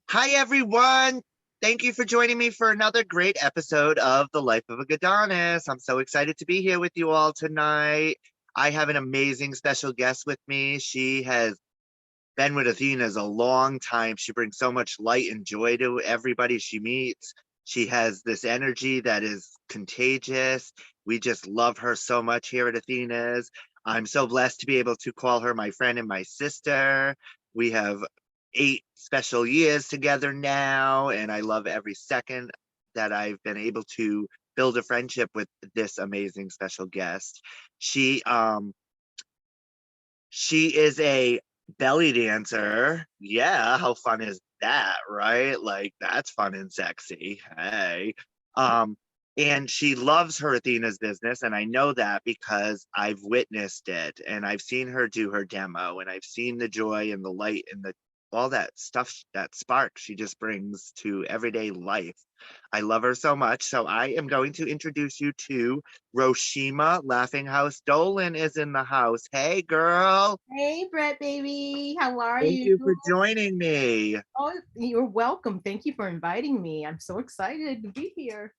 Hi, everyone. Thank you for joining me for another great episode of The Life of a Goddess. I'm so excited to be here with you all tonight. I have an amazing special guest with me. She has been with Athena's a long time. She brings so much light and joy to everybody she meets. She has this energy that is contagious. We just love her so much here at Athena's. I'm so blessed to be able to call her my friend and my sister. We have 8 special years together now, and I love every second that I've been able to build a friendship with this amazing special guest. She is a belly dancer. Yeah, how fun is that, right? Like that's fun and sexy. Hey. Um, and she loves her Athena's business, and I know that because I've witnessed it and I've seen her do her demo and I've seen the joy and the light and the all that stuff, that spark she just brings to everyday life. I love her so much. So I am going to introduce you to Rosheema Laughinghouse-Dolan is in the house. Hey, girl. Hey, Brett, baby. How are Thank you? you for joining me. Oh, you're welcome. Thank you for inviting me. I'm so excited to be here.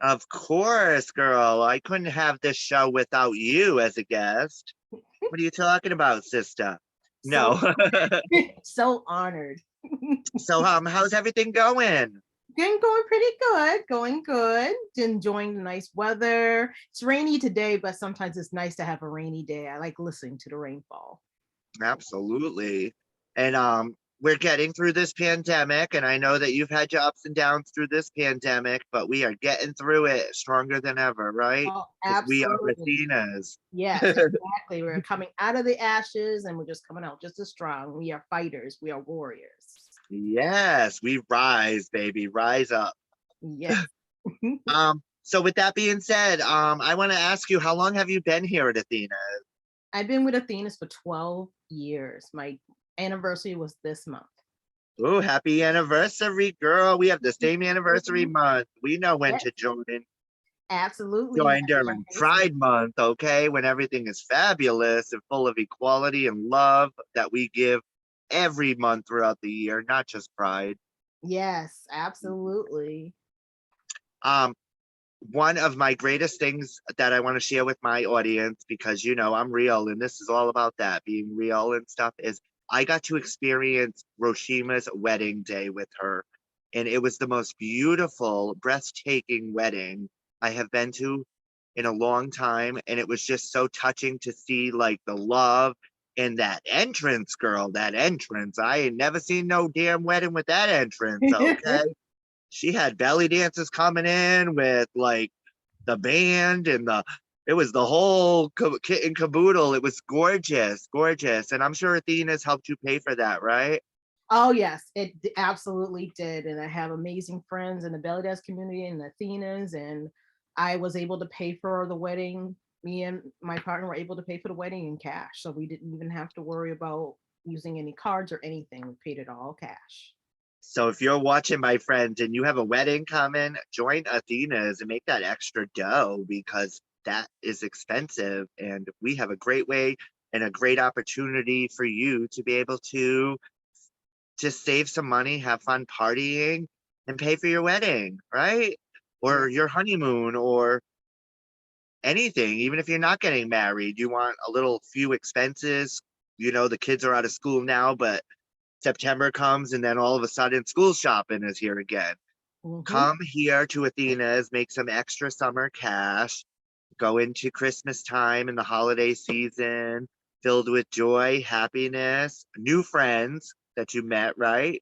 Of course, girl. I couldn't have this show without you as a guest. What are you talking about, sister? So, No. so honored. So, how's everything going? Going pretty good. Going good. Enjoying the nice weather. It's rainy today, but sometimes it's nice to have a rainy day. I like listening to the rainfall. Absolutely. And we're getting through this pandemic, and I know that you've had your ups and downs through this pandemic, but we are getting through it stronger than ever, right? Oh, Because we are absolutely. Athenas. Yes, exactly. We're coming out of the ashes and we're just coming out just as strong. We are fighters. We are warriors. Yes, we rise, baby, rise up. Yes. So with that being said, I want to ask you, how long have you been here at Athena? I've been with Athena's for 12 years. My anniversary was this month. Oh, happy anniversary, girl. We have the same anniversary month. We know when Yes, to absolutely. join during Pride Month, okay? When everything is fabulous and full of equality and love that we give every month throughout the year, not just Pride. Yes, absolutely. Um, One of my greatest things that I want to share with my audience, because I'm real and this is all about that being real and stuff, is I got to experience Roshima's wedding day with her. And it was the most beautiful, breathtaking wedding I have been to in a long time. And it was just so touching to see like the love and that entrance, girl, that entrance. I ain't never seen no damn wedding with that entrance, okay? She had belly dancers coming in with like the band and it was the whole kit and caboodle. It was gorgeous, gorgeous. And I'm sure Athena's helped you pay for that, right? Oh, yes, absolutely did. And I have amazing friends in the belly dance community and Athena's, and I was able to pay for the wedding. Me and my partner were able to pay for the wedding in cash. So we didn't even have to worry about using any cards or anything. We paid it all cash. So if you're watching, my friends, and you have a wedding coming, join Athena's and make that extra dough because that is expensive. And we have a great way and a great opportunity for you to be able to just save some money, have fun partying, and pay for your wedding, right? Yeah. Or your honeymoon, or anything. Even if you're not getting married, you want a little few expenses. The kids are out of school now, but September comes and then all of a sudden school shopping is here again. Hmm. Come here to Athena's, make some extra summer cash, go into Christmas time and the holiday season filled with joy, happiness, new friends that you met, right?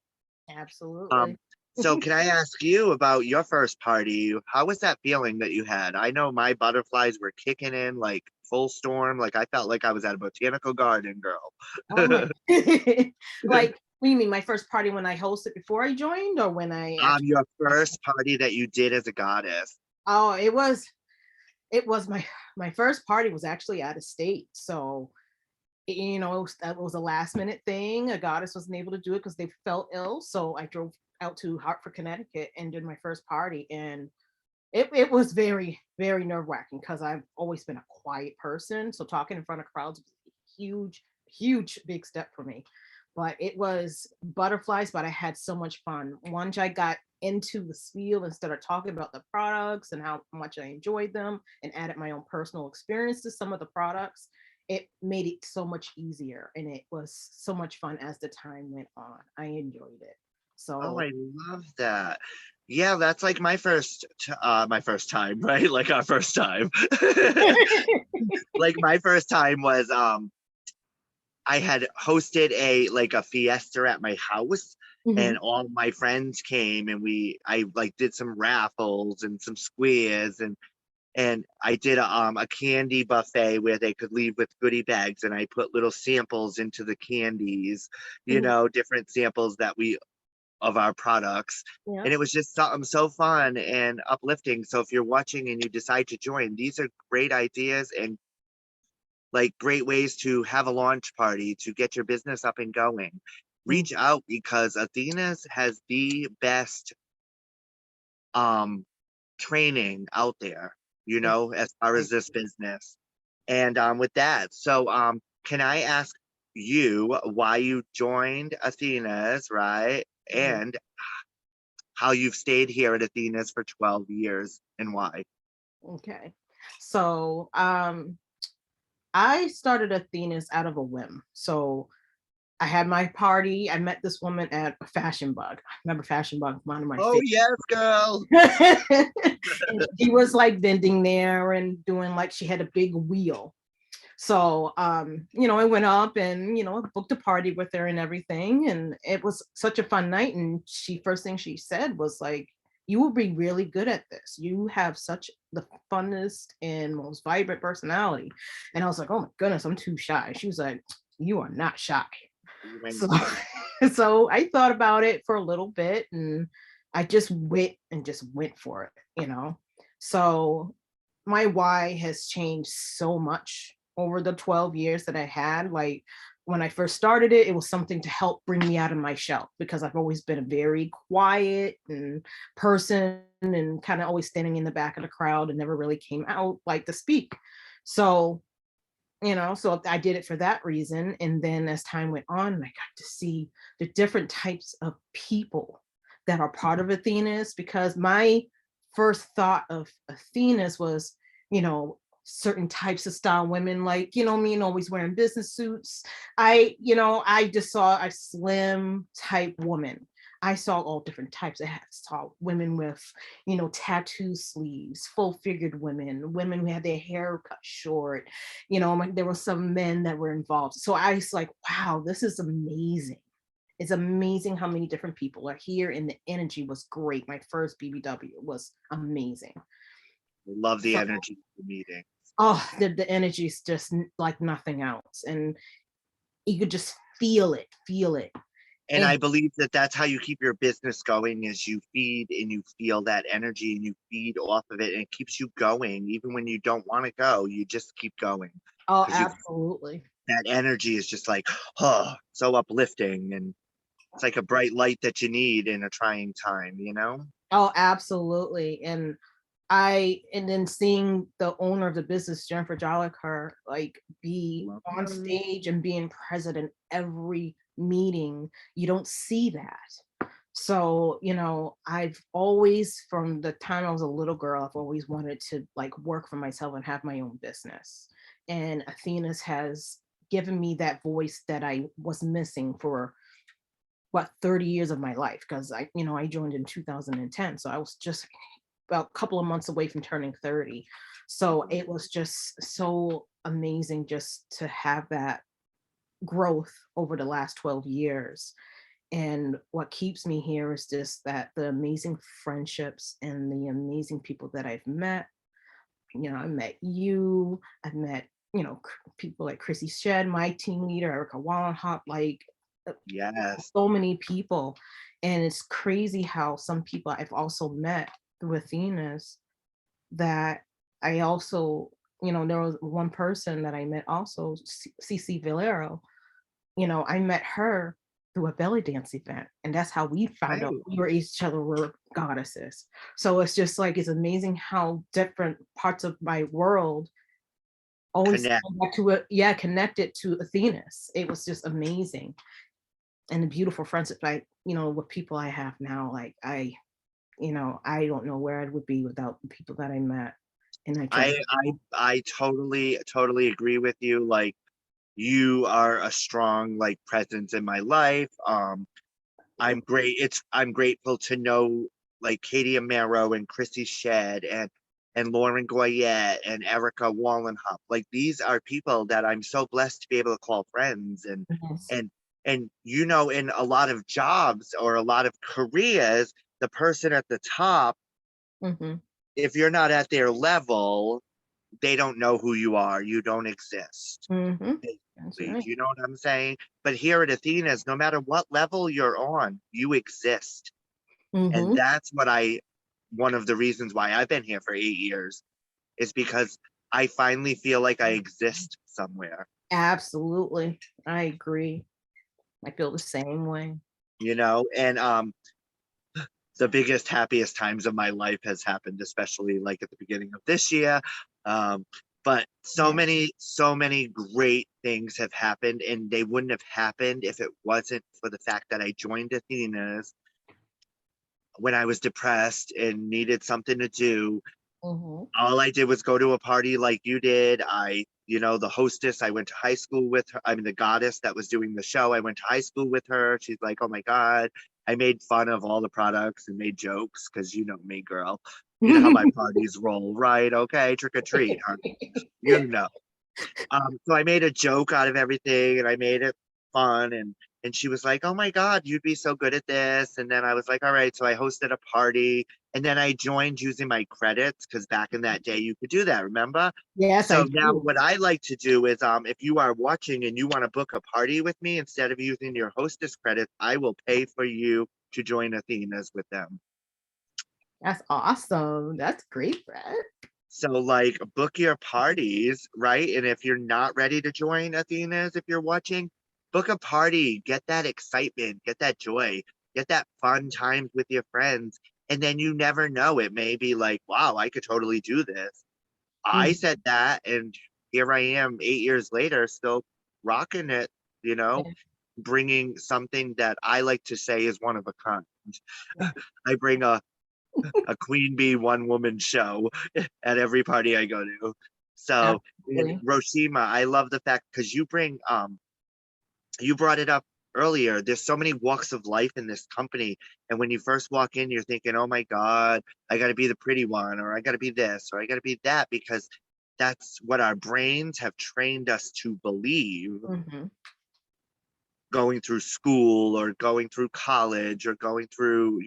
Absolutely. Um, so can I ask you about your first party? How was that feeling that you had? I know my butterflies were kicking in like full storm. Like I felt like I was at a botanical garden, girl. Oh my. Like, what do you mean, my first party when I hosted before I joined, or when I actually? Your first party that you did as a goddess. Oh, it was my first party was actually out of state. So, that was a last minute thing. A goddess wasn't able to do it because they felt ill. So I drove out to Hartford, Connecticut and did my first party. And it was very, very nerve wracking because I've always been a quiet person. So talking in front of crowds was a huge, huge big step for me. but it was butterflies, but I had so much fun. Once I got into the spiel and started talking about the products and how much I enjoyed them and added my own personal experience to some of the products, it made it so much easier and it was so much fun as the time went on. I enjoyed it. Oh, So I love that. Yeah, that's like my first time, right? Like our first time. Like my first time was I had hosted a fiesta at my house, Mhm. and all my friends came, and I like did some raffles and some squares, and I did a candy buffet where they could leave with goodie bags, and I put little samples into the candies, Mhm. different samples of our products. Yeah. And it was just something so fun and uplifting. So if you're watching and you decide to join, these are great ideas and like great ways to have a launch party to get your business up and going. Mm. Reach out because Athena's has the best um training out there, Thank as far as thank this business. And with that, so can I ask you why you joined Athena's, right? you. And how you've stayed here at Athena's for 12 years and why. Okay. So I started Athena's out of a whim. So I had my party. I met this woman at a Fashion Bug. I remember Fashion Bug, one of my Oh, favorites. yes, girl. And she was like vending there and doing like she had a big wheel. So I went up and booked a party with her and everything. And it was such a fun night. And she first thing she said was like, you will be really good at this. You have such the funnest and most vibrant personality. And I was like, oh my goodness, I'm too shy. She was like, you are not shy. So, When so I thought about it for a little bit and I just went for it. So my why has changed so much over the 12 years that I had. Like when I first started it, it was something to help bring me out of my shell because I've always been a very quiet and person and kind of always standing in the back of the crowd and never really came out like to speak. So so I did it for that reason. And then as time went on, I got to see the different types of people that are part of Athena's because my first thought of Athena's was, certain types of style women, like, me and always wearing business suits. I just saw a slim type woman. I saw all different types. I saw women with, tattoo sleeves, full figured women, women who had their hair cut short, there were some men that were involved. So I was like, wow, this is amazing. It's amazing how many different people are here, and the energy was great. My first BBW was amazing. love the So, energy of the meeting. oh, the energy is just like nothing else, and you could just feel it. And And I believe that that's how you keep your business going is you feed and you feel that energy and you feed off of it and it keeps you going. Even when you don't want to go, you just keep going oh, because you absolutely. that energy is just like, oh, so uplifting. And it's like a bright light that you need in a trying time. Oh, absolutely. And then seeing the owner of the business, Jennifer Jolicoeur, like be Love on her. stage and being present in every meeting, you don't see that. So, I've always, from the time I was a little girl, I've always wanted to like work for myself and have my own business. And Athena's has given me that voice that I was missing for what 30 years of my life because I joined in 2010, so I was just about a couple of months away from turning 30. So it was just so amazing just to have that growth over the last 12 years. And what keeps me here is just that the amazing friendships and the amazing people that I've met. I met you, I've met, people like Chrissy Shed, my team leader, Erica Wallenhop, like uh, Yes. so many people. And it's crazy how some people I've also met through Athena's that I also, there was one person that I met also, Cece Valero, I met her through a belly dance event. And that's how we found out Right. we were each other were goddesses. So it's just like, it's amazing how different parts of my world always Connect. come back to it. Yeah, connected to Athena's. It was just amazing. and the beautiful friendships with people I have now. Like I don't know where I would be without the people that I met and I I treasure. I totally agree with you. Like you are a strong like presence in my life. I'm grateful to know like Katie Amaro and Chrissy Shedd and Lauren Goyette and Erica Wallenhop. Like these are people that I'm so blessed to be able to call friends Yes. and and in a lot of jobs or a lot of careers, the person at the top, Hmm. if you're not at their level, they don't know who you are. You don't exist. Hmm. That's Do right. you know what I'm saying? But here at Athena's, no matter what level you're on, you exist. And Hmm. that's one of the reasons why I've been here for 8 years is because I finally feel like I exist somewhere, Absolutely. I agree. I feel the same way. and the biggest, happiest times of my life has happened, especially like at the beginning of this year. Um, but Yeah. so many great things have happened, and they wouldn't have happened if it wasn't for the fact that I joined Athena's when I was depressed and needed something to do. Hmm. All I did was go to a party like you did. The hostess, I went to high school with her. I mean, the goddess that was doing the show, I went to high school with her. She's like, oh my God. I made fun of all the products and made jokes because you know me, girl. You know how my parties roll, right? Okay, trick or treat, huh? You know. So I made a joke out of everything and I made it fun and she was like, "Oh my God, you'd be so good at this." And then I was like, "All right." So I hosted a party and then I joined using my credits because back in that day you could do that, remember? Yes, I So now do. what I like to do is if you are watching and you want to book a party with me, instead of using your hostess credits, I will pay for you to join Athena's with them. That's awesome. That's great, Brett. So like book your parties, right? And if you're not ready to join Athena's, if you're watching, book a party, get that excitement, get that joy, get that fun times with your friends. And then you never know. It may be like, wow, I could totally do this. I Mhm. said that, and here I am 8 years later, still rocking it, you know, Yeah. bringing something that I like to say is one of a kind. Yeah. I bring a queen bee one woman show at every party I go to. So and Absolutely. Rosheema, I love the fact because you brought it up earlier. There's so many walks of life in this company. And when you first walk in, you're thinking, oh my God, I gotta be the pretty one, or I gotta be this, or I gotta be that, because that's what our brains have trained us to believe Mhm. going through school or going through college or going through,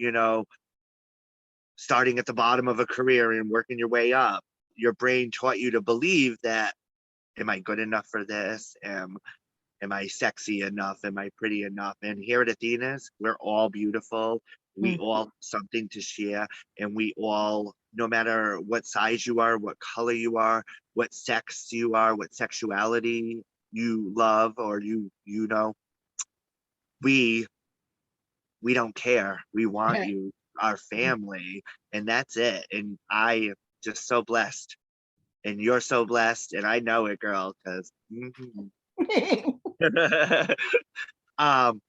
starting at the bottom of a career and working your way up. Your brain taught you to believe that, am I good enough for this? Am I sexy enough? Am I pretty enough? And here at Athena's, we're all beautiful. We Mm. all have something to share, and we all, no matter what size you are, what color you are, what sex you are, what sexuality you love, or we we don't care. We want Yeah. you, our family, and that's it. And I am just so blessed, and you're so blessed, and I know it, girl. Because um,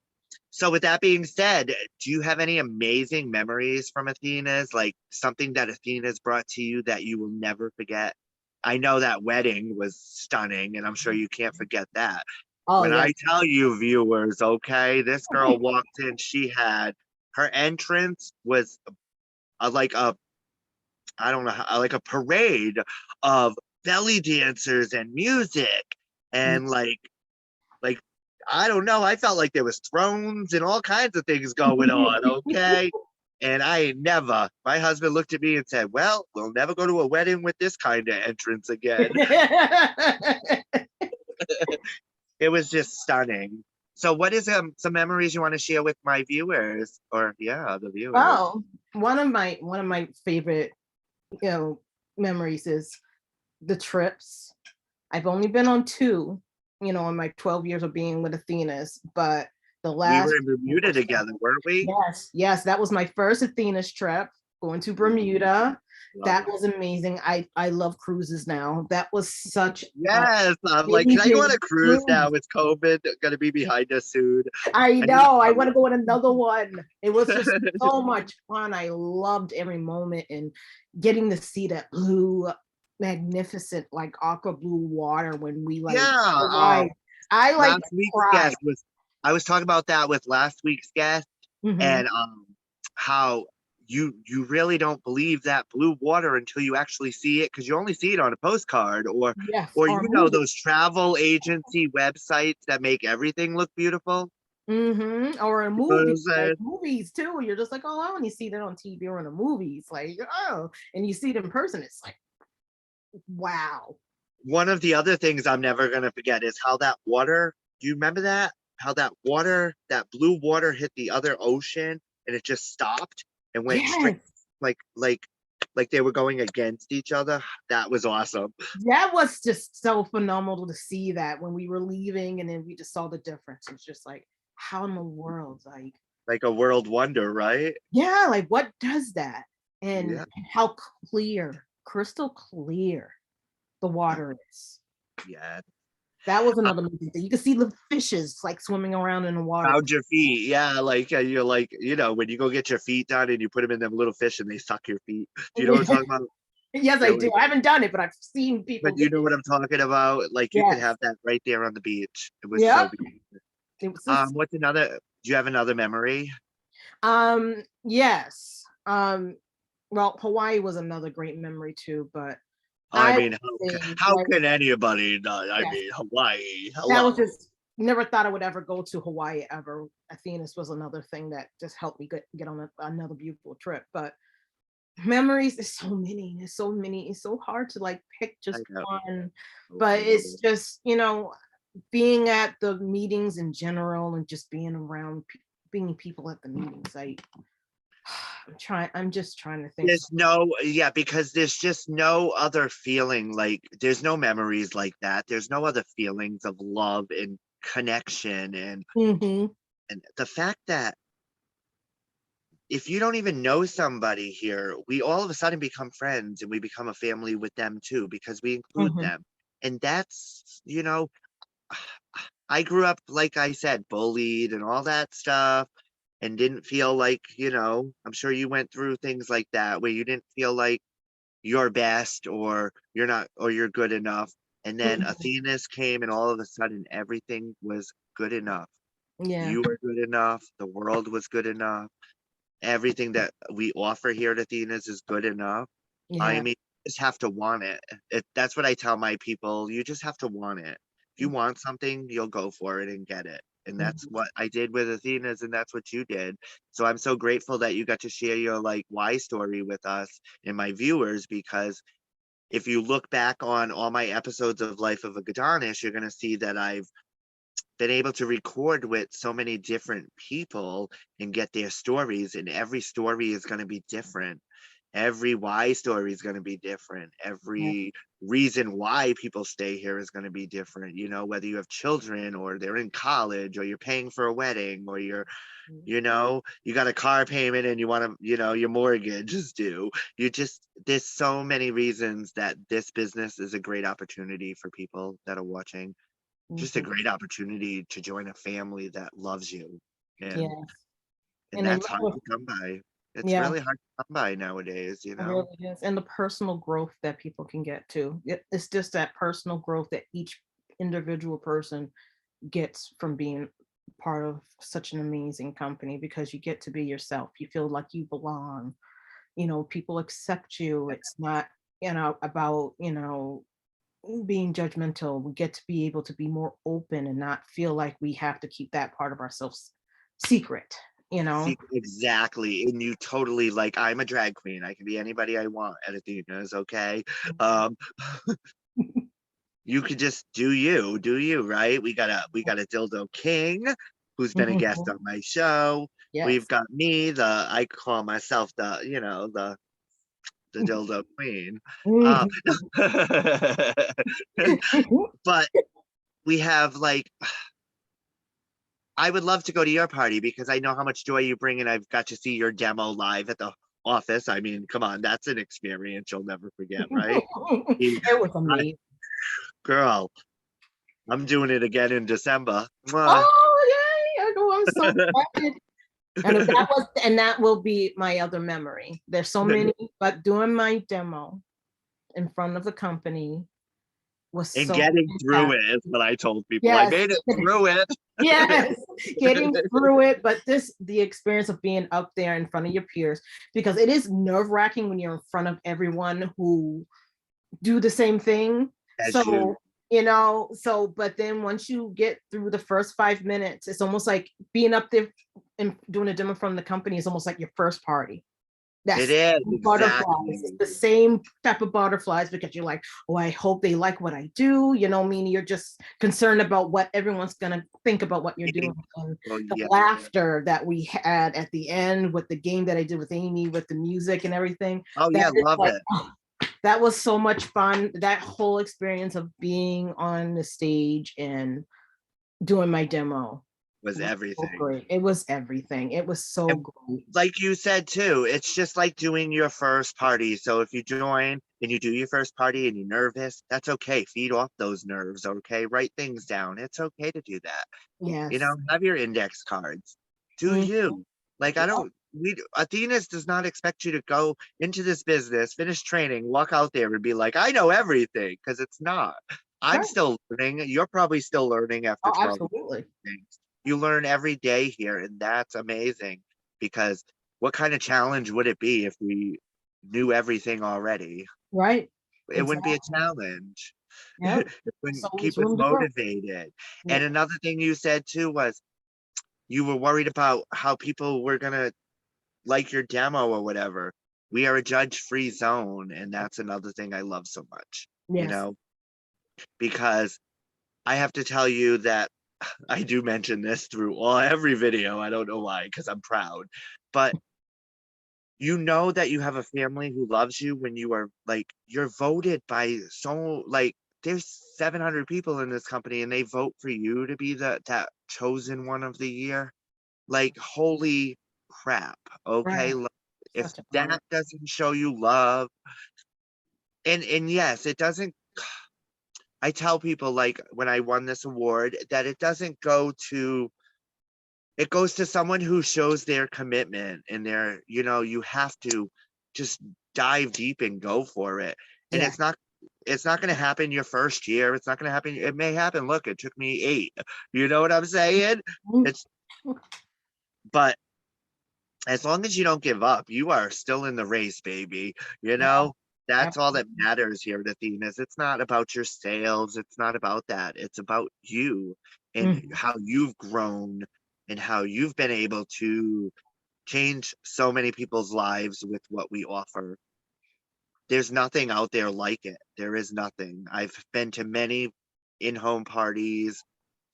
so with that being said, do you have any amazing memories from Athena's? Like something that Athena's brought to you that you will never forget? I know that wedding was stunning, and I'm sure you can't forget that. Oh, When yeah. I tell you, viewers, okay, this girl walked in, she had her entrance was like a, I don't know, like a parade of belly dancers and music and like I don't know. I felt like there was thrones and all kinds of things going on. Okay. And I never, my husband looked at me and said, well, we'll never go to a wedding with this kind of entrance again. It was just stunning. So what is some memories you want to share with my viewers or yeah, the viewers? Oh, one of my favorite, you know, memories is the trips. I've only been on two, in my 12 years of being with Athena's, but the We were last in two Bermuda were so together, weren't we? yes, yes, that was my first Athena's trip. going to Bermuda. Love That it. was amazing. I love cruises now. That was such a Yes, I'm like, can I go on amazing a cruise now? cruise. With COVID gonna be behind us soon. I I need to know. I want to go. go on another one. It was just so much fun. I loved every moment and getting to see that blue, magnificent, like aqua blue water when we like Yeah. arrived. I like Last week's cried. guest was. I was talking about that with last week's guest, Hmm. and how you really don't believe that blue water until you actually see it, because you only see it on a postcard, Yes, or or you know, movie. those travel agency websites that make everything look beautiful. Or in You know what I'm movies, like saying? movies too. You're just like, oh, I only see that on TV or in the movies. Like, oh, and you see it in person. It's like, wow. One of the other things I'm never gonna forget is how that water. Do you remember that? How that water, that blue water, hit the other ocean and it just stopped and went straight, Yes, like like like they were going against each other. That was awesome. that was just so phenomenal to see that when we were leaving, and then we just saw the difference. It's just like, how in the world, like, Like a world wonder, right? yeah, like what does that? And Yeah, how clear, crystal clear the water is. yeah. That was Uh, another amazing thing. You could see the fishes like swimming around in the water. Found your feet. Yeah, like you're like, when you go get your feet done and you put them in them little fish and they suck your feet. Do you know what I'm talking about? Yes, I They're do. like, I haven't done it, but I've seen people but do you know it. what I'm talking about? Like you could Yes. have that right there on the beach. It was so Yep. beautiful. It was just, What's another? Do you have another memory? yes. Well, Hawaii was another great memory too, but I I mean, would say how like, can anybody not? I yes, mean, Hawaii. that was Hello. just, never thought I would ever go to Hawaii ever. Athena's was another thing that just helped me get on another beautiful trip. But memories, there's so many. There's so many. It's so hard to like pick I just know. one. I But it's know. just, being at the meetings in general and just being around being people at the meetings. I'm just trying to think. There's no, yeah, because there's just no other feeling. Like there's no memories like that. There's no other feelings of love and connection, Hmm. and the fact that if you don't even know somebody here, we all of a sudden become friends and we become a family with them too because we include Hmm. them. And that's, I grew up, like I said, bullied and all that stuff, and didn't feel like, I'm sure you went through things like that where you didn't feel like you're best, or you're not, or you're good enough. And then Hmm. Athena's came and all of a sudden everything was good enough. Yeah. You were good enough. The world was good enough. Everything that we offer here at Athena's is good enough. I Yeah. mean, you just have to want it. That's what I tell my people. You just have to want it. If you want something, you'll go for it and get it. And that's Mhm. what I did with Athena's, and that's what you did. So I'm so grateful that you got to share your like why story with us and my viewers, because if you look back on all my episodes of Life of a Gadonish, you're gonna see that I've been able to record with so many different people and get their stories, and every story is going to be different. Every why story is going to be different. Yeah. Every reason why people stay here is going to be different, whether you have children or they're in college or you're paying for a wedding, or you got a car payment and you want to, your mortgage is due. There's so many reasons that this business is a great opportunity for people that are watching, just a Mhm. great opportunity to join a family that loves you. and Yes. and And then that's hard to come by. It's yeah, really hard to come by nowadays, it really is. And the personal growth that people can get to. It's just that personal growth that each individual person gets from being part of such an amazing company, because you get to be yourself. You feel like you belong. People accept you. It's not, about, being judgmental. We get to be able to be more open and not feel like we have to keep that part of ourselves secret, you know? See, exactly. And you totally, like, I'm a drag queen. I can be anybody I want at Athena's, okay? um you could just do you, right? We got a dildo king who's been a guest Mhm. on my show. We've Yes. got me, I call myself the dildo queen. uh Mhm. but we have, like, I would love to go to your party because I know how much joy you bring, and I've got to see your demo live at the office. I mean, come on, that's an experience you'll never forget, right? He- It was I- amazing. Girl, I'm doing it again in December. Mwah. Oh yay! I know, I'm so excited. And that will be my other memory. There's so many, but doing my demo in front of the company was And so getting through fantastic. it is what I told people. I Yes, made it through it. yes, getting through it. But the experience of being up there in front of your peers, because it is nerve-wracking when you're in front of everyone who do the same thing. As you, So, but then once you get through the first 5 minutes, it's almost like being up there and doing a demo from the company is almost like your first party. it That's is butterflies. It's exactly. the same type of butterflies because you're like, oh, I hope they like what I do. You know what I mean? You're just concerned about what everyone's gonna think about what you're doing. And Oh the yeah. laughter that we had at the end with the game that I did with Amy, with the music and everything, Oh that yeah, is love like, it. that was so much fun. That whole experience of being on the stage and doing my demo Was was so everything. great. It was everything. It was so And great. like you said too, it's just like doing your first party. So if you join and you do your first party and you're nervous, that's okay. Feed off those nerves, okay? Write things down. It's okay to do that. Yes. Have your index cards. Do Mhm. you? Like I don't we Athena's does not expect you to go into this business, finish training, walk out there and be like, I know everything, because it's not. I'm Right. still learning. You're probably still learning after Oh, 12 absolutely. things. You learn every day here, and that's amazing because what kind of challenge would it be if we knew everything already? Right. It wouldn't be a Exactly. challenge. Yep. It There's wouldn't always keep us room to grow. motivated. And Yeah. another thing you said too was you were worried about how people were gonna like your demo or whatever. We are a judge-free zone, and that's another thing I love so much, Yes. because I have to tell you that I do mention this through every video. I don't know why, because I'm proud. But you know that you have a family who loves you when you are like you're voted by there's 700 people in this company and they vote for you to be that chosen one of the year. Like holy crap. Okay. Right. Like, if Such an honor. that doesn't show you love, and yes, it doesn't. I tell people like when I won this award that it goes to someone who shows their commitment and you have to just dive deep and go for it. And Yeah. it's not going to happen your first year. It's not going to happen. It may happen. Look, it took me 8. You know what I'm saying? Mhm. It's but as long as you don't give up, you are still in the race, baby. You Yeah. know, that's all that Absolutely. matters here at Athena's. It's not about your sales. It's not about that. It's about you and Mhm. how you've grown and how you've been able to change so many people's lives with what we offer. There's nothing out there like it. There is nothing. I've been to many in-home parties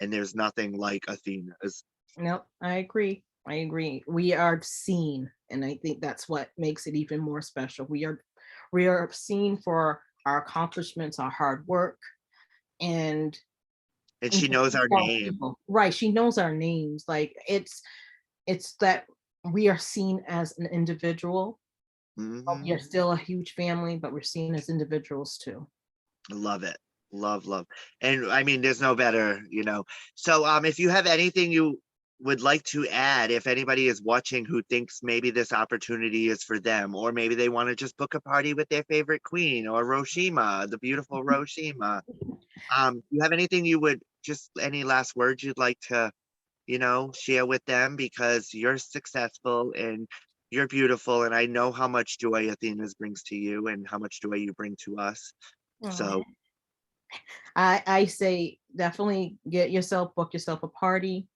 and there's nothing like Athena's. Nope. I agree. I agree. We are seen, and I think that's what makes it even more special. We are seen for our accomplishments, our hard work, and And and she just knows our tell name. people. Right. She knows our names. Like it's that we are seen as an individual. We are Hmm. still a huge family, but we're seen as individuals too. Love it. Love, love. And I mean, there's no better. So if you have anything you would like to add, if anybody is watching who thinks maybe this opportunity is for them, or maybe they want to just book a party with their favorite queen or Rosheema, the beautiful Rosheema. You have anything you would just any last words you'd like to, share with them because you're successful and you're beautiful and I know how much joy Athena's brings to you and how much joy you bring to us. So Oh. I say definitely book yourself a party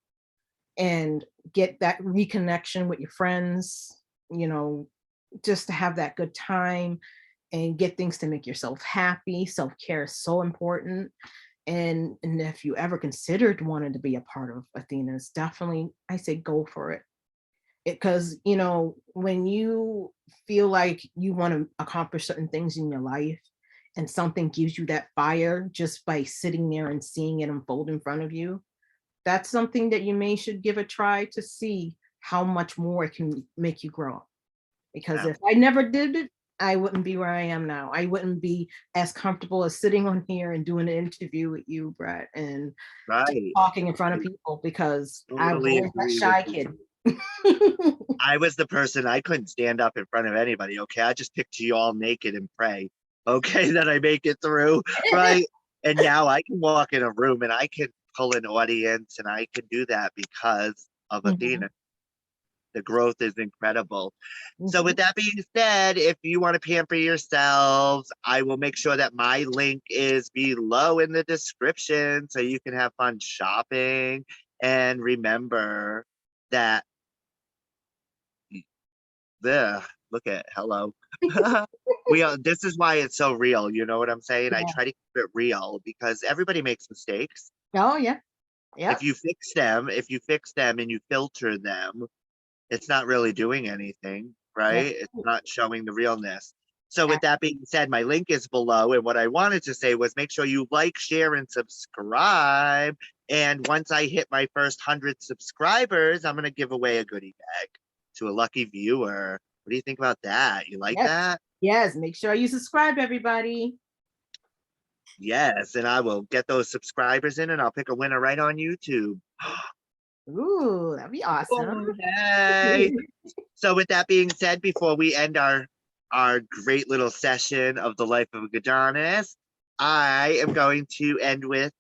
and get that reconnection with your friends, you know, just to have that good time and get things to make yourself happy. Self-care is so important. And if you ever considered wanting to be a part of Athena's, definitely I say go for it. Because when you feel like you want to accomplish certain things in your life and something gives you that fire just by sitting there and seeing it unfold in front of you, that's something that you may should give a try to see how much more it can make you grow. because Yeah. if I never did it, I wouldn't be where I am now. I wouldn't be as comfortable as sitting on here and doing an interview with you, Brett, and just Right. talking in front of I people because I was totally always that agree with shy you. kid. I was the person, I couldn't stand up in front of anybody. Okay. I just picture you all naked and pray. Okay. That I make it through. Right. And now I can walk in a room and I can pull an audience and I can do that because of Mhm, Athena. The growth is incredible. So mhm. with that being said, if you want to pamper yourselves, I will make sure that my link is below in the description so you can have fun shopping. And remember that the look at hello. We are, this is why it's so real. You know what I'm saying? I Yeah. try to keep it real because everybody makes mistakes. Oh yeah. Yep. If you fix them and you filter them, it's not really doing anything, That's right? It's right. not showing the realness. So with Ac- that being said, my link is below. And what I wanted to say was make sure you like, share, and subscribe. And once I hit my first 100 subscribers, I'm going to give away a goodie bag to a lucky viewer. What do you think about that? You like Yes. that? Yes. Make sure you subscribe, everybody. Yes. And I will get those subscribers in and I'll pick a winner right on YouTube. Ooh, that'd be awesome. Oh, hey. So with that being said, before we end our great little session of the life of a Godonis, I am going to end with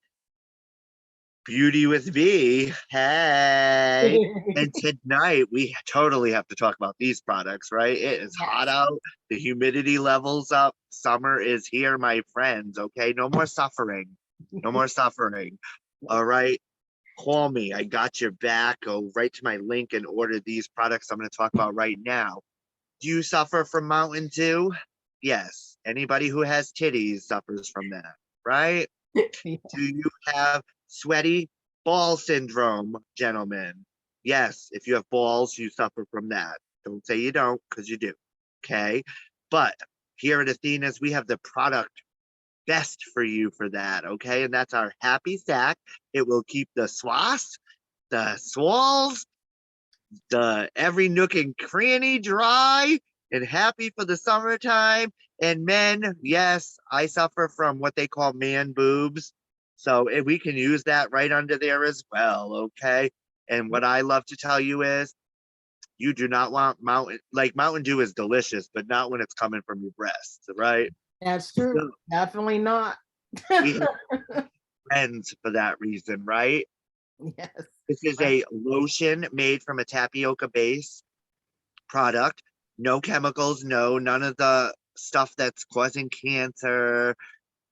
Beauty with Me. Hey. And tonight we totally have to talk about these products, right? It is hot Yes. out. The humidity levels up. Summer is here, my friends. Okay. No more suffering. No more suffering. All right. Call me. I got your back. Go right to my link and order these products I'm going to talk about right now. Do you suffer from Mountain Dew? Yes. Anybody who has titties suffers from that, right? Yeah. Do you have sweaty ball syndrome, gentlemen? Yes. If you have balls, you suffer from that. Don't say you don't, because you do. Okay. But here at Athena's, we have the product best for you for that. Okay. And that's our Happy Sack. It will keep the swass, the swalls, the every nook and cranny dry and happy for the summertime. And men, yes, I suffer from what they call man boobs. So we can use that right under there as well. Okay. And what I love to tell you is you do not want Mountain Dew is delicious, but not when it's coming from your breasts, right? That's true. So Definitely not. we have friends for that reason, right? Yes. This is Right. a lotion made from a tapioca base product. No chemicals, none of the stuff that's causing cancer,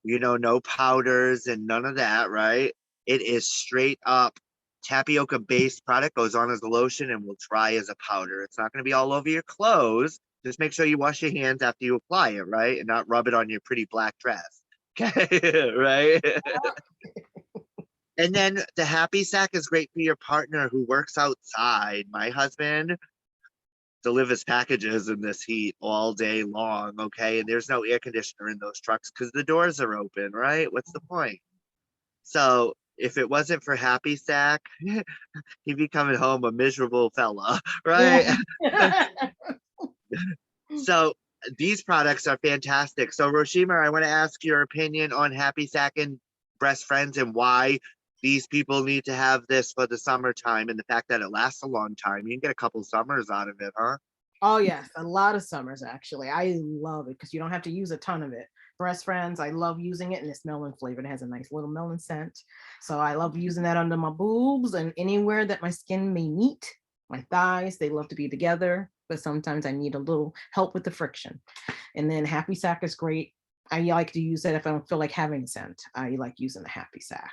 no powders and none of that, right? It is straight up tapioca based product, goes on as a lotion and will dry as a powder. It's not going to be all over your clothes. Just make sure you wash your hands after you apply it, right? And not rub it on your pretty black dress. Okay, right? And then the Happy Sack is great for your partner who works outside. My husband delivers packages in this heat all day long, okay? And there's no air conditioner in those trucks because the doors are open, right? What's the point? So if it wasn't for Happy Sack, he'd be coming home a miserable fella, right? So these products are fantastic. So Rosheema, I want to ask your opinion on Happy Sack and Breast Friends and why these people need to have this for the summertime and the fact that it lasts a long time. You can get a couple summers out of it, huh? Oh yes, a lot of summers actually. I love it because you don't have to use a ton of it. Breast Friends, I love using it, and it's melon flavored. It has a nice little melon scent. So I love using that under my boobs and anywhere that my skin may meet. My thighs, they love to be together, but sometimes I need a little help with the friction. And then Happy Sack is great. I like to use it if I don't feel like having a scent. I like using the Happy Sack.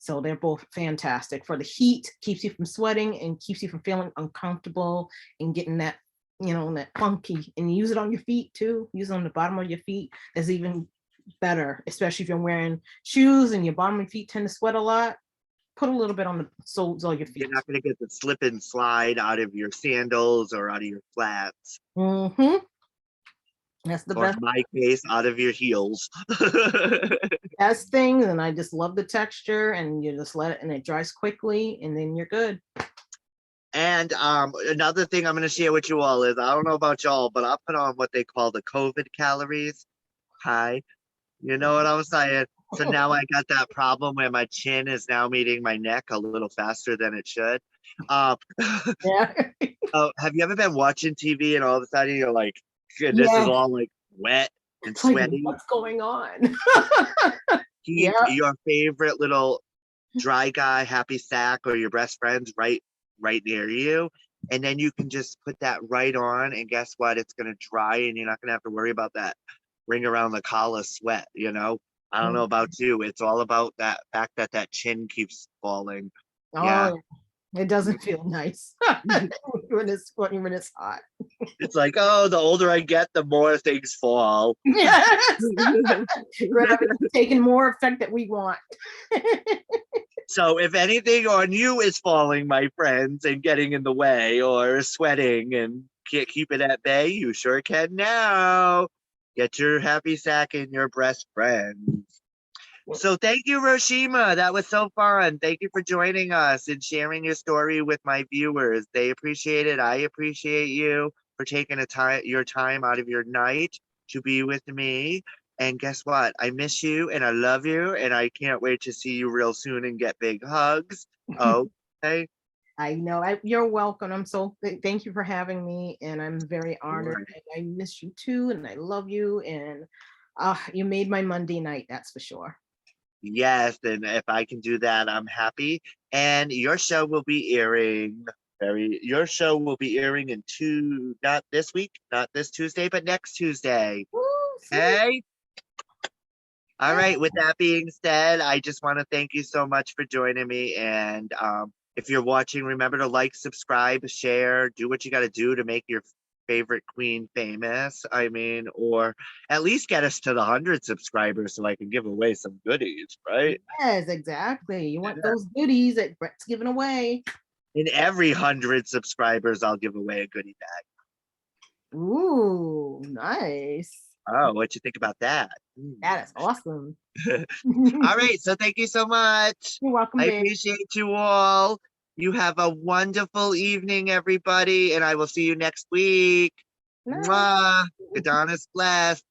So they're both fantastic for the heat, keeps you from sweating and keeps you from feeling uncomfortable and getting that, that funky. And you use it on your feet too. Use it on the bottom of your feet. That's even better, especially if you're wearing shoes and your bottom of your feet tend to sweat a lot. Put a little bit on the soles of your You're feet. not going to get the slip and slide out of your sandals or out of your flats, Hmm. That's the or in best my case, out of your heels. best thing. And I just love the texture, and you just let it, and it dries quickly, and then you're good. And another thing I'm going to share with you all is, I don't know about y'all, but I put on what they call the COVID calories. Hi. You know what I'm saying? So now I got that problem where my chin is now meeting my neck a little faster than it should. Um, Yeah. have you ever been watching TV and all of a sudden you're like, this is Yes. all like wet and It's like, sweaty? what's going on? Keep Yeah. your favorite little dry guy happy sack or your best friends right near you, and then you can just put that right on, and guess what, it's going to dry and you're not going to have to worry about that ring around the collar sweat, you know. I don't know about you, it's all about that fact that that chin keeps falling. Yeah. Oh, it doesn't feel nice when it's hot. It's like, oh, the older I get, the more things fall. Yes. Gravity's taking more effect that we want. So if anything on you is falling, my friends, and getting in the way or sweating and can't keep it at bay, you sure can now. Get your happy sack and your breast friends. So thank you, Rosheema. That was so fun. Thank you for joining us and sharing your story with my viewers. They appreciate it. I appreciate you for taking your time out of your night to be with me. And guess what? I miss you and I love you and I can't wait to see you real soon and get big hugs. Okay. I know. You're welcome. I'm so thank you for having me, and I'm very honored. I miss you too, and I love you. And you made my Monday night. That's for sure. Yes, and if I can do that, I'm happy. And your show will be airing your show will be airing in not this week, not this Tuesday, but next Tuesday. Woo, Hey. All yeah. right. With that being said, I just want to thank you so much for joining me. And if you're watching, remember to like, subscribe, share, do what you got to do to make your favorite queen famous. I mean, or at least get us to the 100 subscribers so I can give away some goodies, right? Yes, exactly. You want those goodies that Brett's giving away. In every 100 subscribers, I'll give away a goodie bag. Ooh, nice. Oh, what you think about that? That is awesome. All right, so thank you so much. You're welcome, I babe. appreciate you all. You have a wonderful evening, everybody, and I will see you next week. Nice. Mwah. Adonis blessed.